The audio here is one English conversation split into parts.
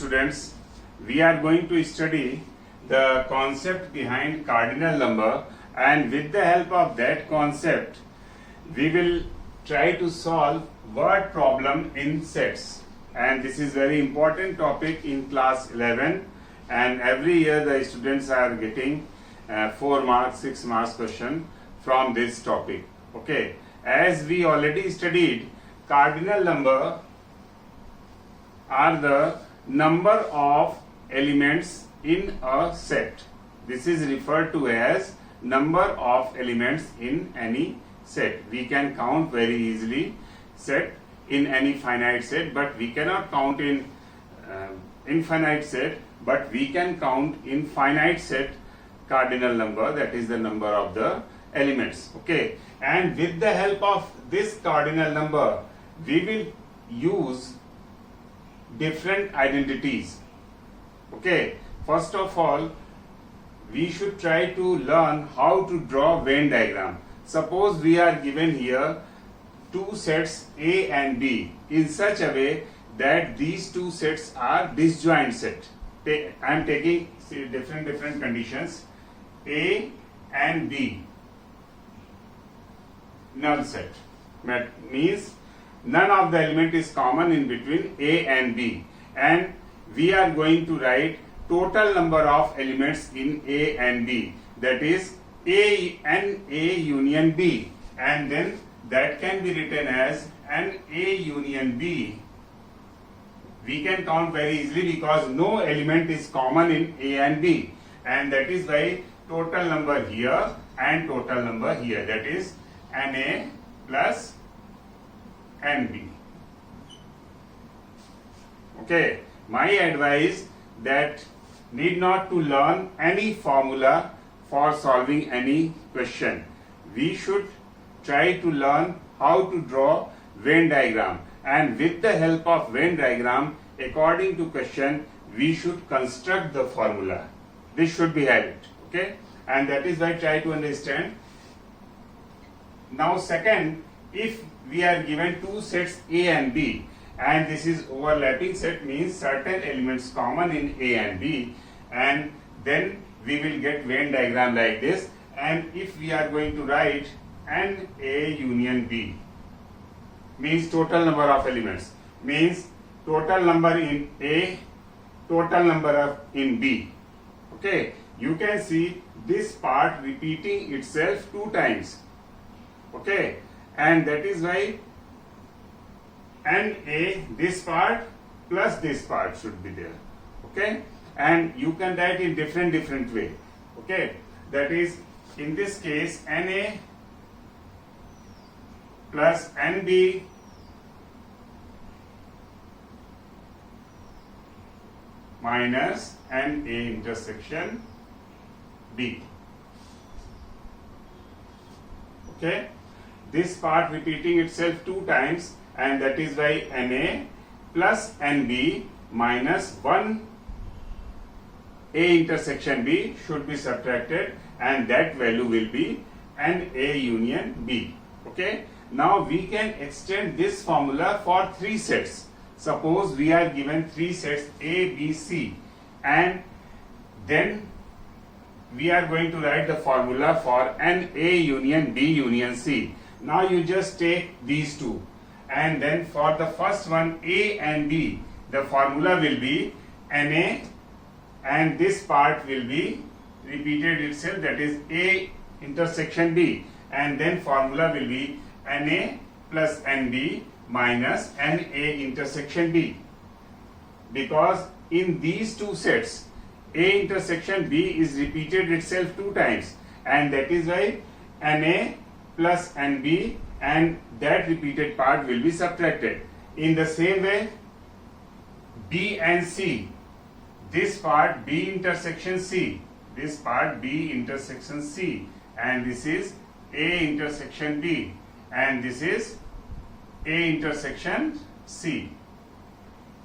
students, we are going to study the concept behind cardinal number, and with the help of that concept we will try to solve word problem in sets. And this is very important topic in class 11, and every year the students are getting 4 marks 6 marks question from this topic. Okay, as we already studied, cardinal number are the number of elements in a set. This is referred to as number of elements in any set. We can count very easily set in any finite set, but we cannot count in infinite set, but we can count in finite set cardinal number, that is the number of the elements. Okay, and with the help of this cardinal number we will use different identities. Okay, first of all we should try to learn how to draw Venn diagram. Suppose we are given here two sets A and B in such a way that these two sets are disjoint set. I am taking different conditions. A and B null set means none of the element is common in between A and B, and we are going to write total number of elements in A and B, that is A and A union B, and then that can be written as an A union B. We can count very easily because no element is common in A and B, and that is why total number here and total number here, that is NA plus NB. Okay, my advice that need not to learn any formula for solving any question. We should try to learn how to draw Venn diagram, and with the help of Venn diagram according to question we should construct the formula. This should be habit. Okay, and that is why try to understand. Now second, if we are given two sets A and B, and this is overlapping set, means certain elements common in A and B, and then we will get Venn diagram like this. And if we are going to write an A union B, means total number of elements, means total number in A, total number of in B. Okay, you can see this part repeating itself 2 times. Okay, and that is why NA, this part plus this part should be there. Okay, and you can write in different way. Okay, that is in this case NA plus NB minus NA intersection B. Okay, this part repeating itself 2 times, and that is why NA plus NB minus 1 A intersection B should be subtracted, and that value will be NA union B. Okay, now we can extend this formula for 3 sets. Suppose we are given 3 sets A, B, C, and then we are going to write the formula for NA union B union C. Now you just take these two, and then for the first one A and B, the formula will be NA, and this part will be repeated itself, that is A intersection B, and then formula will be NA plus NB minus NA intersection B, because in these two sets A intersection B is repeated itself 2 times, and that is why NA plus NB and that repeated part will be subtracted. In the same way B and C, this part B intersection C, this part B intersection C, and this is A intersection B, and this is A intersection C.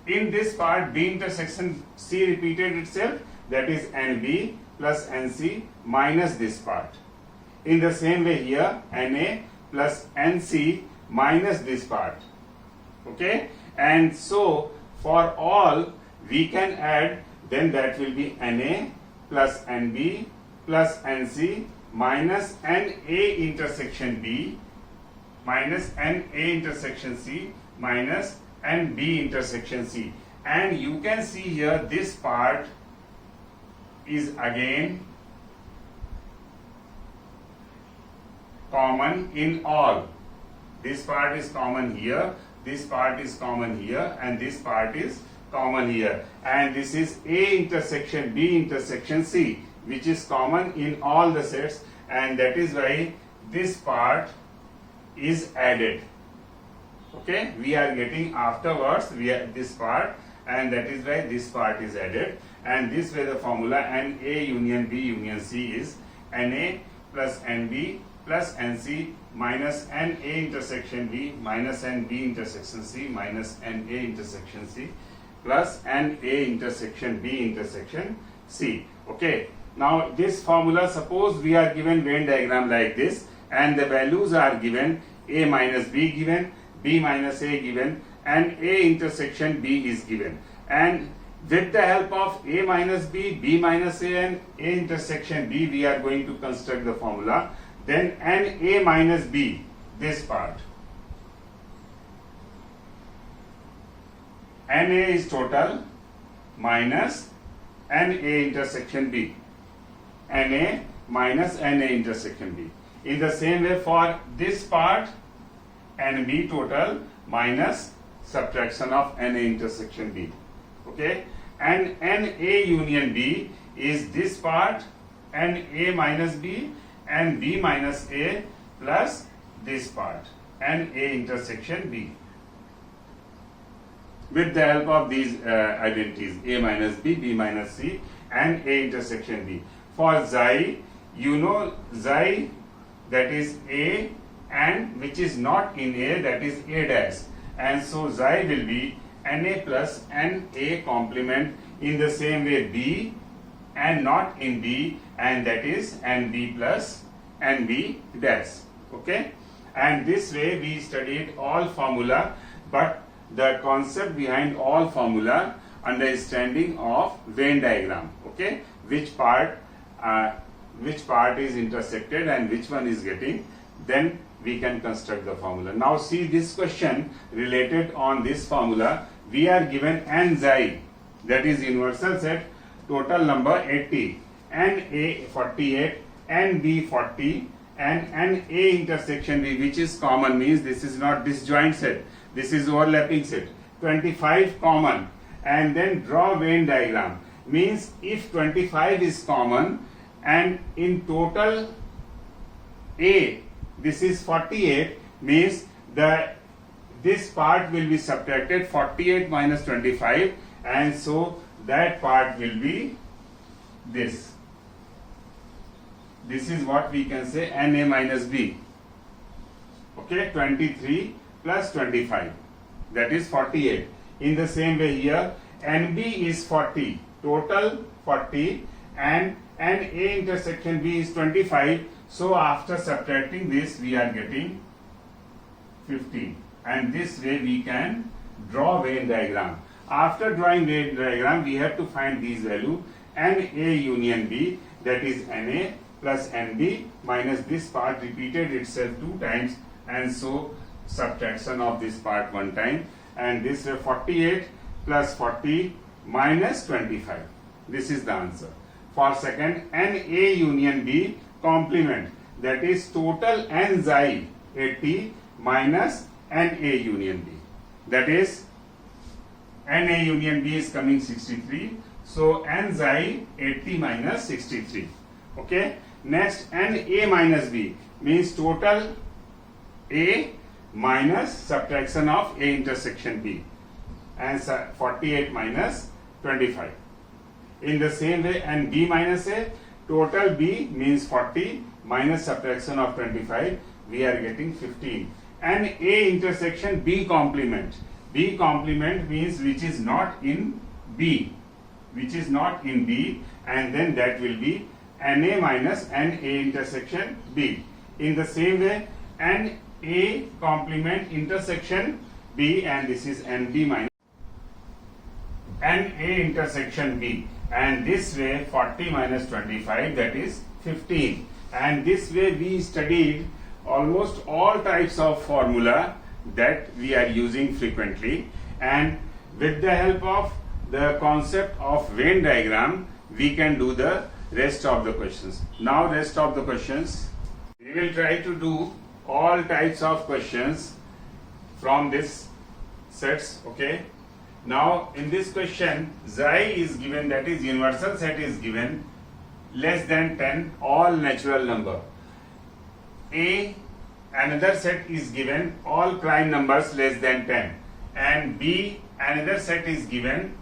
In this part B intersection C repeated itself, that is NB plus NC minus this part. In the same way here NA plus NC minus this part. Okay, and so for all we can add, then that will be Na plus Nb plus Nc minus Na intersection B minus Na intersection C minus Nb intersection C. And you can see here this part is again common in all. This part is common here, this part is common here, and this part is common here. And this is A intersection B intersection C, which is common in all the sets, and that is why this part is added. Okay, we are getting afterwards this part, and that is why this part is added. And this way the formula Na union B union C is Na plus Nb plus Nc minus Na intersection B minus Nb intersection C minus Na intersection C plus Na intersection B intersection C. Okay, now this formula, suppose we are given Venn diagram like this, and the values are given, A minus B given, B minus A given, and A intersection B is given. And with the help of A minus B, B minus A, and A intersection B, we are going to construct the formula. Then Na minus B, this part. Na is total minus Na intersection B. Na minus Na intersection B. In the same way for this part, Nb total minus subtraction of Na intersection B. Okay, and Na union B is this part, Na minus B, and B minus A plus this part, Na intersection B. With the help of these identities, A minus B, B minus C, and A intersection B. For xi, you know xi, that is A, and which is not in A, that is A dash. And so xi will be Na plus Na complement, in the same way B, and not in B, and that is Nb plus Nb dash. Okay, and this way we studied all formula, but the concept behind all formula, understanding of Venn diagram. Okay, which part is intersected and which one is getting, then we can construct the formula. Now see this question related on this formula. We are given n xi, that is universal set, total number 80, Na 48, Nb 40, and Na intersection B, which is common, means this is not disjoint set, this is overlapping set, 25 common. And then draw Venn diagram, means if 25 is common and in total A, this is 48, means this part will be subtracted, 48 minus 25, and so that part will be this. This is what we can say Na minus B. Okay, 23 plus 25, that is 48. In the same way here, Nb is 40, total 40, and Na intersection B is 25. So after subtracting this, we are getting 15. And this way we can draw Venn diagram. After drawing Venn diagram, we have to find these values. Na union B, that is Na plus Nb minus this part repeated itself 2 times, and so subtraction of this part 1 time, and this way 48 plus 40 minus 25. This is the answer. For second, Na union B complement, that is total n xi 80 minus Na union B, that is Na union B is coming 63, so n xi 80 minus 63. Okay, next Na minus B means total A minus subtraction of A intersection B, and 48 minus 25. In the same way, and B minus A, total B means 40 minus subtraction of 25, we are getting 15. And A intersection B complement. B complement means which is not in B, and then that will be Na minus Na intersection B. In the same way, Na complement intersection B, and this is Nb minus NA intersection B, and this way 40 minus 25, that is 15. And this way we studied almost all types of formula that we are using frequently, and with the help of the concept of Venn diagram we can do the rest of the questions. Now rest of the questions, we will try to do all types of questions from this sets. Okay, now in this question xi is given, that is universal set is given, less than 10 all natural number. A, another set is given, all prime numbers less than 10, and B, another set is given,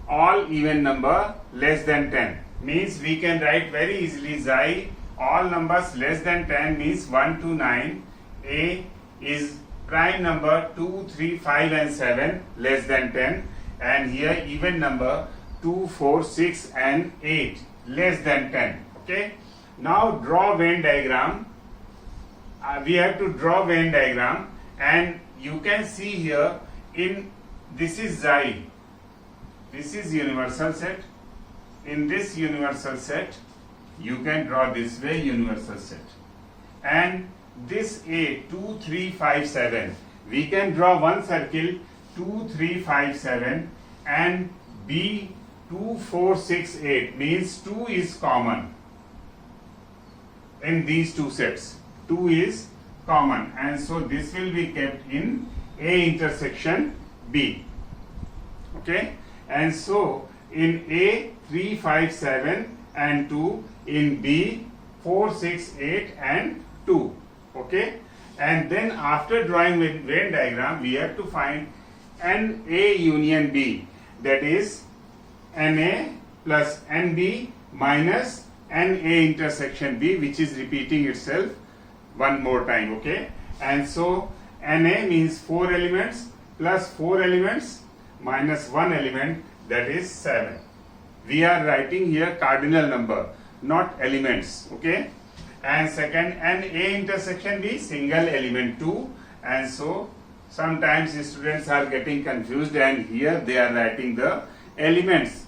all even number less than 10. Means we can write very easily xi all numbers less than 10 means 1 to 9. A is prime number 2, 3, 5 and 7 less than 10, and here even number 2, 4, 6 and 8 less than 10. Okay, now draw Venn diagram. We have to draw Venn diagram, and you can see here in this is xi, this is universal set. In this universal set you can draw this way universal set, and this A 2, 3, 5, 7 we can draw one circle 2, 3, 5, 7, and B 2, 4, 6, 8 means 2 is common in these two sets. 2 is common, and so this will be kept in A intersection B. Okay, and so in A 3, 5, 7 and 2, in B 4, 6, 8 and 2. Okay, and then after drawing Venn diagram we have to find NA union B, that is NA plus NB minus NA intersection B, which is repeating itself one more time. Okay, and so NA means 4 elements plus 4 elements minus 1 element, that is 7. We are writing here cardinal number, not elements. Okay, and second NA intersection B single element 2, and so sometimes students are getting confused and here they are writing the elements.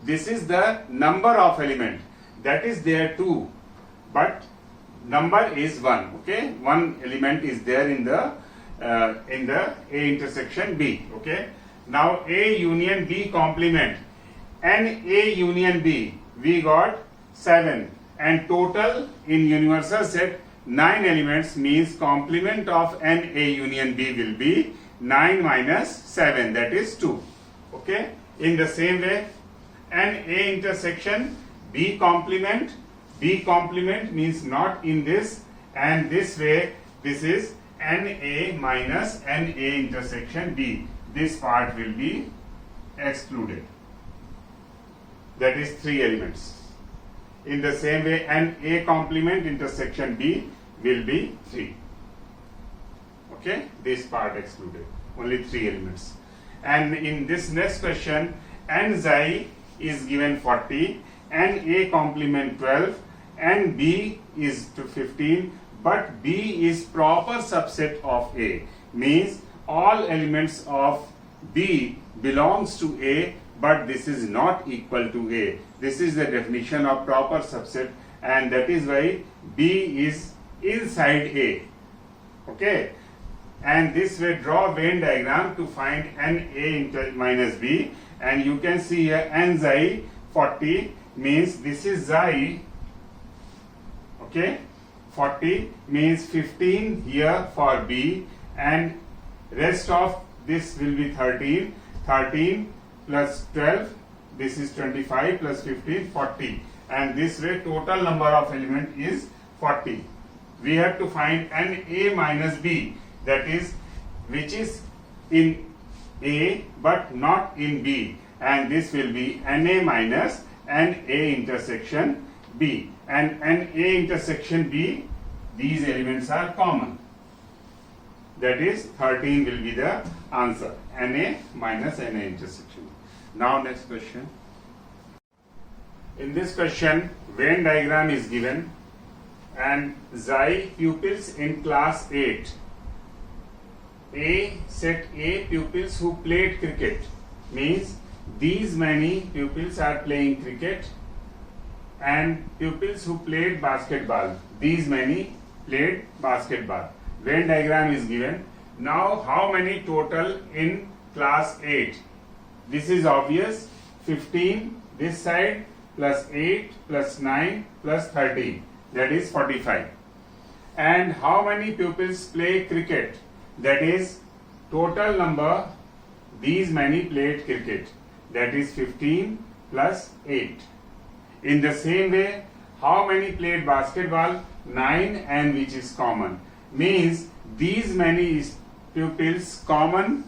This is the number of element, that is there 2, but number is 1. Okay, one element is there in the A intersection B. Okay, now A union B complement, NA union B we got 7, and total in universal set 9 elements, means complement of NA union B will be 9 minus 7, that is 2. Okay, in the same way NA intersection B complement means not in this, and this way this is NA minus NA intersection B, this part will be excluded, that is 3 elements. In the same way NA complement intersection B will be 3. Okay, this part excluded, only 3 elements. And in this next question N xi is given 40, NA complement 12, and B is to 15, but B is proper subset of A, means all elements of B belongs to A, but this is not equal to A. This is the definition of proper subset, and that is why B is inside A. Okay, and this way draw Venn diagram to find NA minus B, and you can see here N xi 40 means this is xi. Okay, 40 means 15 here for B, and rest of this will be 13. 13 plus 12, this is 25 plus 15, 40, and this way total number of element is 40. We have to find NA minus B, that is which is in A but not in B, and this will be NA minus NA intersection B, and NA intersection B, these elements are common, that is 13 will be the answer, NA minus NA intersection. Now next question. In this question Venn diagram is given, and xi pupils in class 8. Set A pupils who played cricket, means these many pupils are playing cricket and pupils who played basketball, these many played basketball. Venn diagram is given. Now how many total in class 8? This is obvious. 15 this side plus 8 plus 9 plus 13, that is 45. And how many pupils play cricket? That is total number, these many played cricket, that is 15 plus 8. In the same way, how many played basketball? 9, and which is common. Means these many pupils common,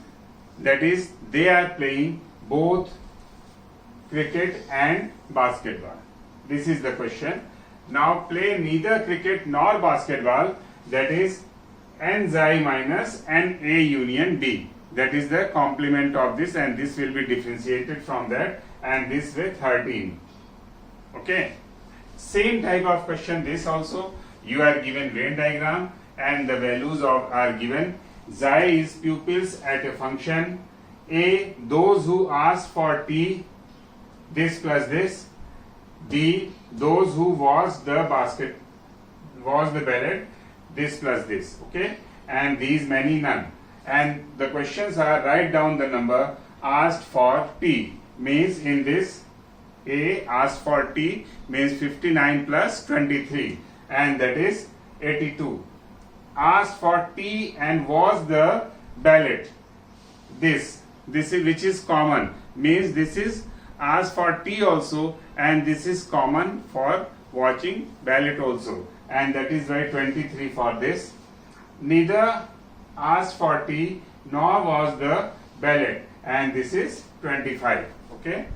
that is they are playing both cricket and basketball. This is the question. Now play neither cricket nor basketball, that is n xi minus n a union b. That is the complement of this, and this will be differentiated from that, and this way 13. Okay. Same type of question this also. You are given Venn diagram and the values are given. Xi is pupils at a function. A, those who ask for t, this plus this. B, those who was the ballot, this plus this. Okay, and these many none. And the questions are, write down the number asked for t, means in this A asked for t means 59 plus 23, and that is 82. Asked for t and was the ballot, this is which is common, means this is asked for t also, and this is common for watching ballot also, and that is why 23 for this. Neither asked for t nor was the ballot, and this is 25. Okay.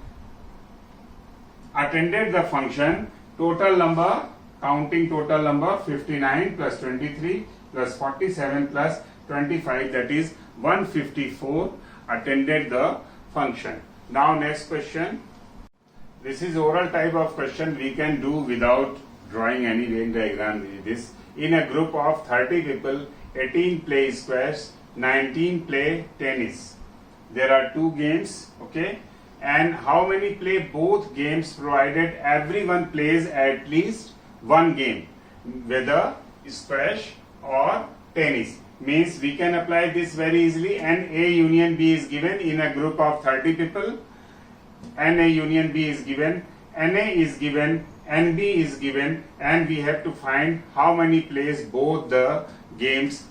Attended the function, total number, counting total number 59 plus 23 plus 47 plus 25, that is 154 attended the function. Now next question. This is oral type of question, we can do without drawing any Venn diagram with this. In a group of 30 people, 18 play squash, 19 play tennis. There are two games, okay? And how many play both games provided everyone plays at least one game, whether squash or tennis. Means we can apply this very easily, and A union B is given in a group of 30 people, and A union B is given, NA is given, NB is given, and we have to find how many plays both the games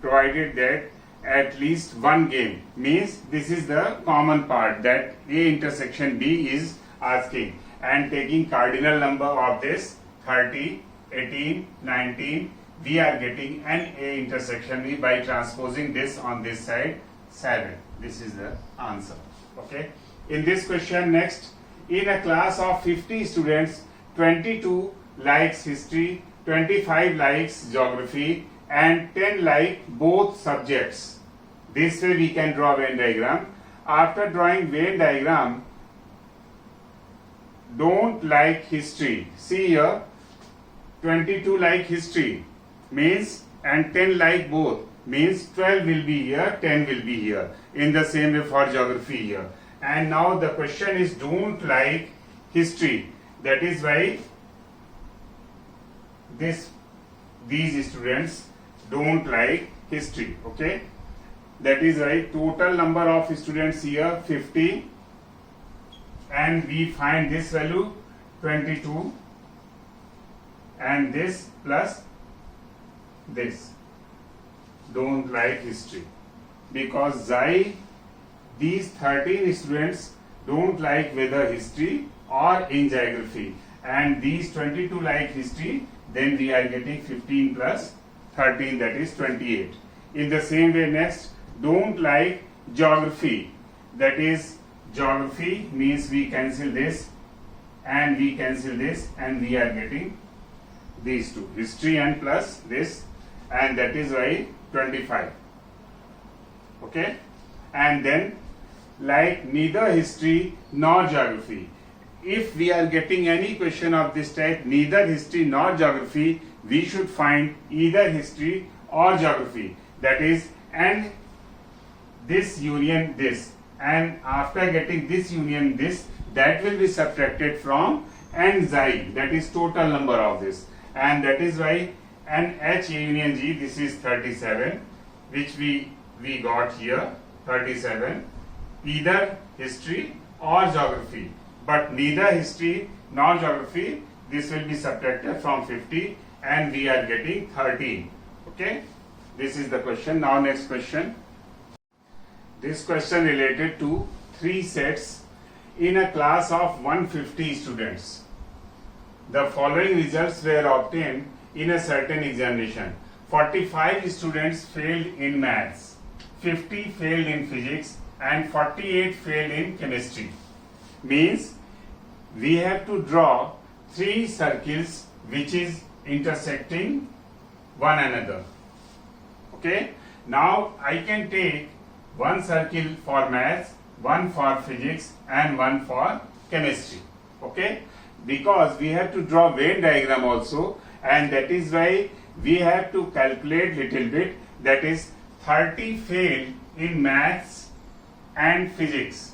provided that at least one game. Means this is the common part that A intersection B is asking, and taking cardinal number of this 30, 18, 19, we are getting an A intersection B by transposing this on this side 7. This is the answer. Okay. In this question next, in a class of 50 students, 22 likes history, 25 likes geography, and 10 like both subjects. This way we can draw Venn diagram. After drawing Venn diagram, don't like history. See here, 22 like history means, and 10 like both means 12 will be here, 10 will be here. In the same way for geography here. And now the question is don't like history. That is why these students don't like history. Okay. That is why total number of students here 50, and we find this value 22, and this plus this, don't like history, because these 13 students don't like whether history or in geography, and these 22 like history, then we are getting 15 plus 13, that is 28. In the same way next, don't like geography. That is, geography means we cancel this and we cancel this, and we are getting these two, history and plus this, and that is why 25. Okay. And then like neither history nor geography. If we are getting any question of this type, neither history nor geography, we should find either history or geography. That is, and this union this, and after getting this union this, that will be subtracted from n xi, that is total number of this, and that is why n h union g, this is 37, which we got here 37, either history or geography, but neither history nor geography, this will be subtracted from 50 and we are getting 13. Okay, this is the question. Now next question. This question related to 3 sets in a class of 150 students. The following results were obtained in a certain examination. 45 students failed in maths, 50 failed in physics, and 48 failed in chemistry. Means we have to draw 3 circles which is intersecting one another. Okay, now I can take one circle for maths, one for physics, and one for chemistry. Okay, because we have to draw Venn diagram also, and that is why we have to calculate little bit, that is 30 failed in maths and physics,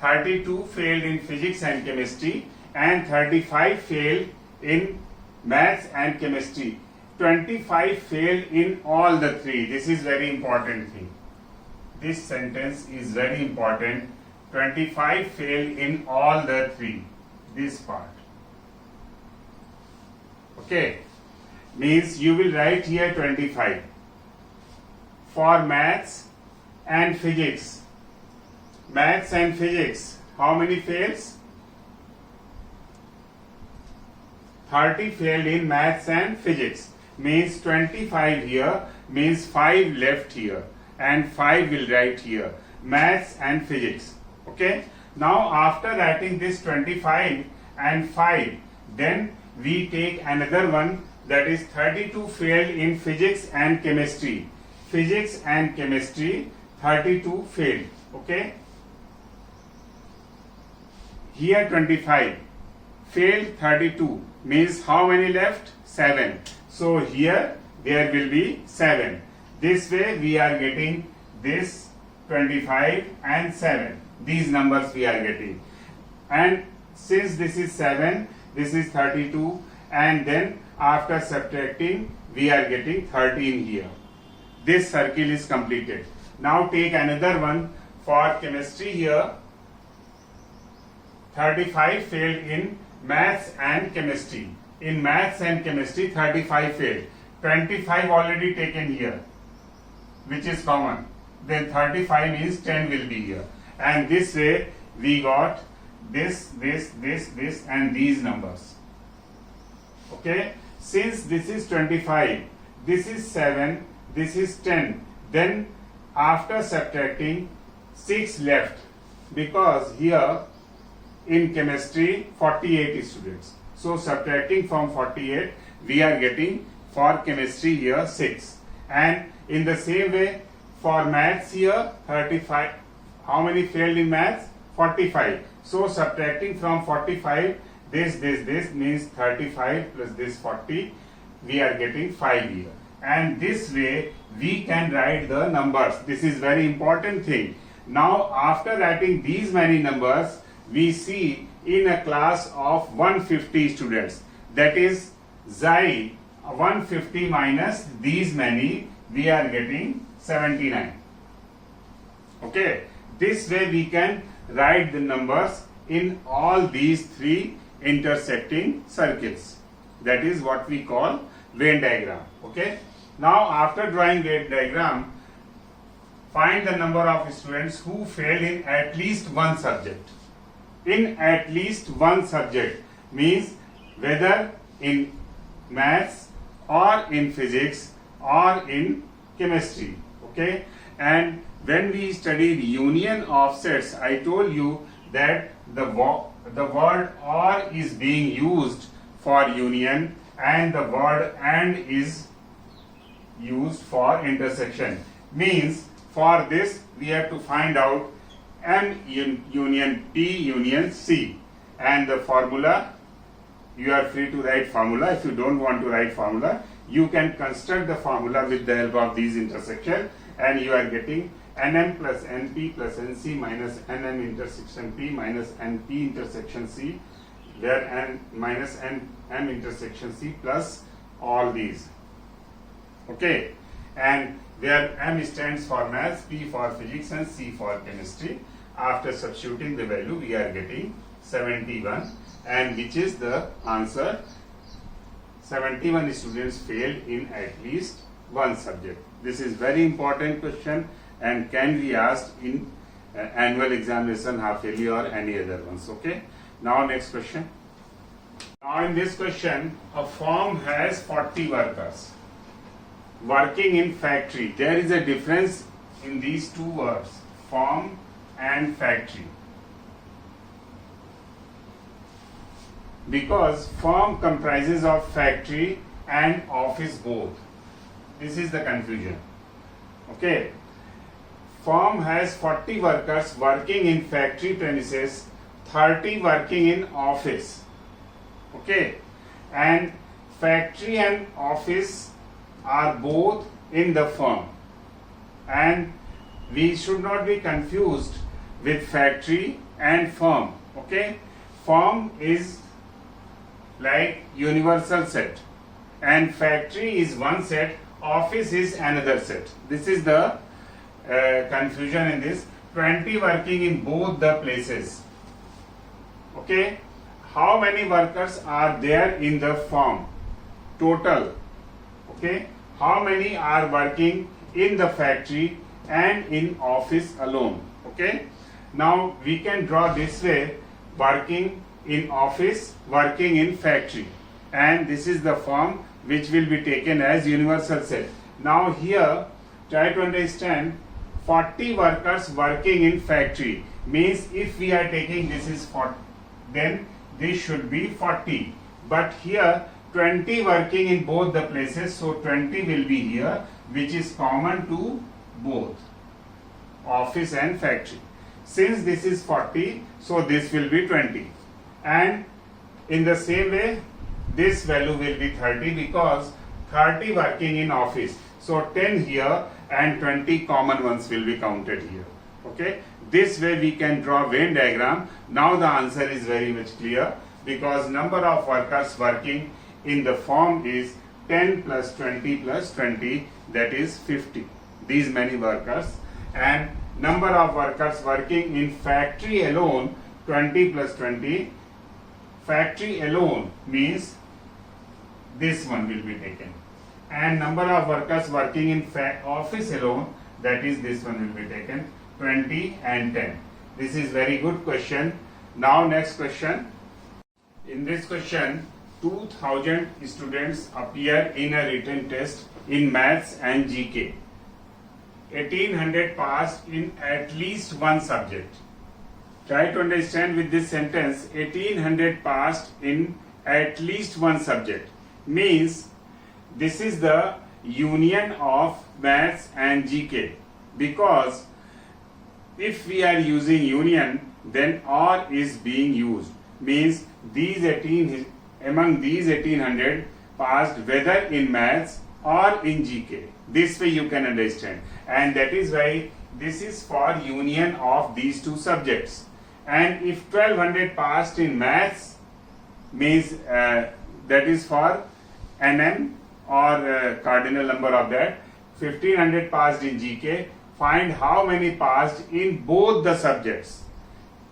32 failed in physics and chemistry, and 35 failed in maths and chemistry. 25 failed in all the 3. This is very important thing. This sentence is very important. 25 failed in all the 3. This part. Okay. Means you will write here 25. For maths and physics. Maths and physics. How many fails? 30 failed in maths and physics. Means 25 here, means 5 left here, and 5 will write here. Maths and physics. Okay. Now after writing this 25 and 5, then we take another one, that is 32 failed in physics and chemistry. Physics and chemistry, 32 failed. Okay. Here 25 failed, 32 means how many left? 7. So here there will be 7. This way we are getting this 25 and 7. These numbers we are getting. And since this is 7, this is 32, and then after subtracting we are getting 13 here. This circle is completed. Now take another one for chemistry here. 35 failed in maths and chemistry. In maths and chemistry 35 failed. 25 already taken here, which is common. Then 35 means 10 will be here. And this way we got this, and these numbers. Okay. Since this is 25, this is 7, this is 10. Then after subtracting 6 left, because here in chemistry 48 students. So subtracting from 48 we are getting for chemistry here 6. And in the same way for maths here 35. How many failed in maths? 45. So subtracting from 45 this means 35 plus this 40, we are getting 5 here. And this way we can write the numbers. This is very important thing. Now after writing these many numbers, we see in a class of 150 students, that is xi 150 minus these many, we are getting 79. Okay, this way we can write the numbers in all these 3 intersecting circles. That is what we call Venn diagram. Okay, now after drawing Venn diagram, find the number of students who failed in at least one subject. In at least one subject means whether in maths or in physics or in chemistry. Okay, and when we studied union of sets, I told you that the word or is being used for union and the word and is used for intersection. Means for this we have to find out M union P union C, and the formula, you are free to write formula. If you don't want to write formula, you can construct the formula with the help of these intersection, and you are getting nm plus np plus nc minus nm intersection p minus np intersection c, where n minus m intersection c plus all these. Okay, and where m stands for maths, p for physics and c for chemistry. After substituting the value, we are getting 71, and which is the answer. 71 students failed in at least one subject. This is very important question and can be asked in annual examination, half yearly or any other ones. Okay. Now next question. Now in this question, a firm has 40 workers working in factory. There is a difference in these two words, firm and factory. Because firm comprises of factory and office both. This is the confusion. Okay. Firm has 40 workers working in factory premises, 30 working in office. Okay. And factory and office are both in the firm. And we should not be confused with factory and firm. Okay. Firm is like universal set and factory is one set, office is another set. This is the confusion in this. 20 working in both the places. Okay, how many workers are there in the firm total? Okay, how many are working in the factory and in office alone? Okay, now we can draw this way, working in office, working in factory, and this is the firm which will be taken as universal set. Now here try to understand, 40 workers working in factory means if we are taking this is 40, then this should be 40, but here 20 working in both the places, so 20 will be here, which is common to both office and factory. Since this is 40, so this will be 20. And in the same way, this value will be 30 because 30 working in office. So 10 here and 20 common ones will be counted here. Okay. This way we can draw Venn diagram. Now the answer is very much clear because number of workers working in the firm is 10 plus 20 plus 20, that is 50. These many workers. And number of workers working in factory alone, 20 plus 20. Factory alone means this one will be taken, and number of workers working in office alone, that is this one will be taken, 20 and 10. This is very good question. Now next question. In this question, 2000 students appear in a written test in maths and GK. 1800 passed in at least one subject. Try to understand with this sentence, 1800 passed in at least one subject. Means this is the union of maths and GK. Because if we are using union, then or is being used. Means these 18, among these 1800 passed whether in maths or in GK. This way you can understand. And that is why this is for union of these two subjects. And if 1200 passed in maths, means that is for NM or cardinal number of that. 1500 passed in GK. Find how many passed in both the subjects.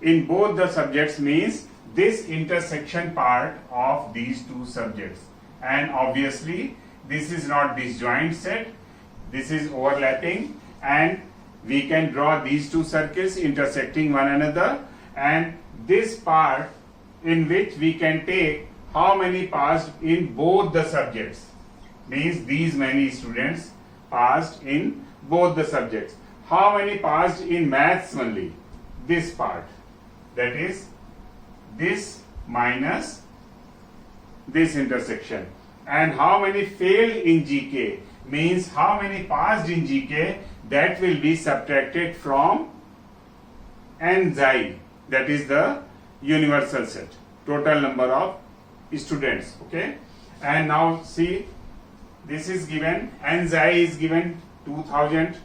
In both the subjects means this intersection part of these two subjects. And obviously this is not disjoint set. This is overlapping, and we can draw these two circles intersecting one another. And this part in which we can take how many passed in both the subjects, means these many students passed in both the subjects. How many passed in maths only? This part, that is this minus this intersection. And how many failed in GK, means how many passed in GK, that will be subtracted from n xi, that is the universal set, total number of students. Okay, and now see, this is given, n xi is given 2000,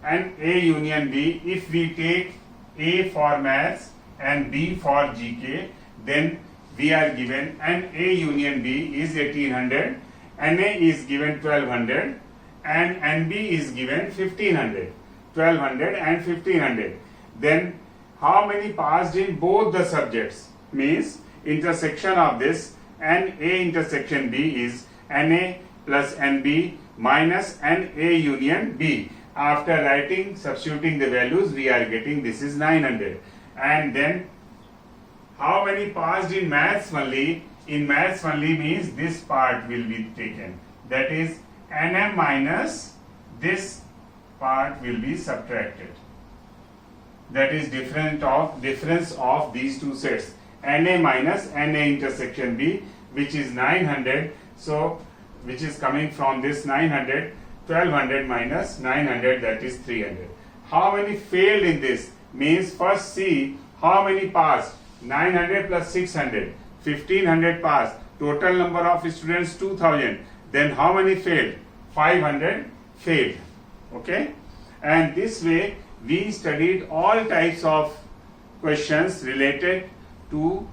and A union B, if we take A for maths and B for GK, then we are given, and A union B is 1800, NA is given 1200, and NB is given 1500, 1200 and 1500. Then how many passed in both the subjects? Means intersection of this and A intersection B is NA plus NB minus NA union B. After writing, substituting the values, we are getting this is 900. And then how many passed in maths only? In maths only means this part will be taken. That is NM minus this part will be subtracted. That is difference of these two sets. NA minus NA intersection B, which is 900. So which is coming from this 900, 1200 minus 900, that is 300. How many failed in this? Means first see how many passed. 900 plus 600, 1500 passed. Total number of students 2000. Then how many failed? 500 failed. Okay? And this way we studied all types of questions related to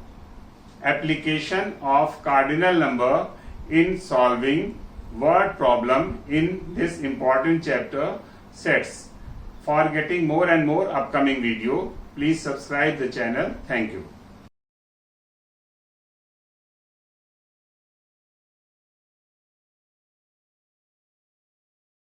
application of cardinal number in solving word problem in this important chapter sets. For getting more and more upcoming video, please subscribe the channel. Thank you.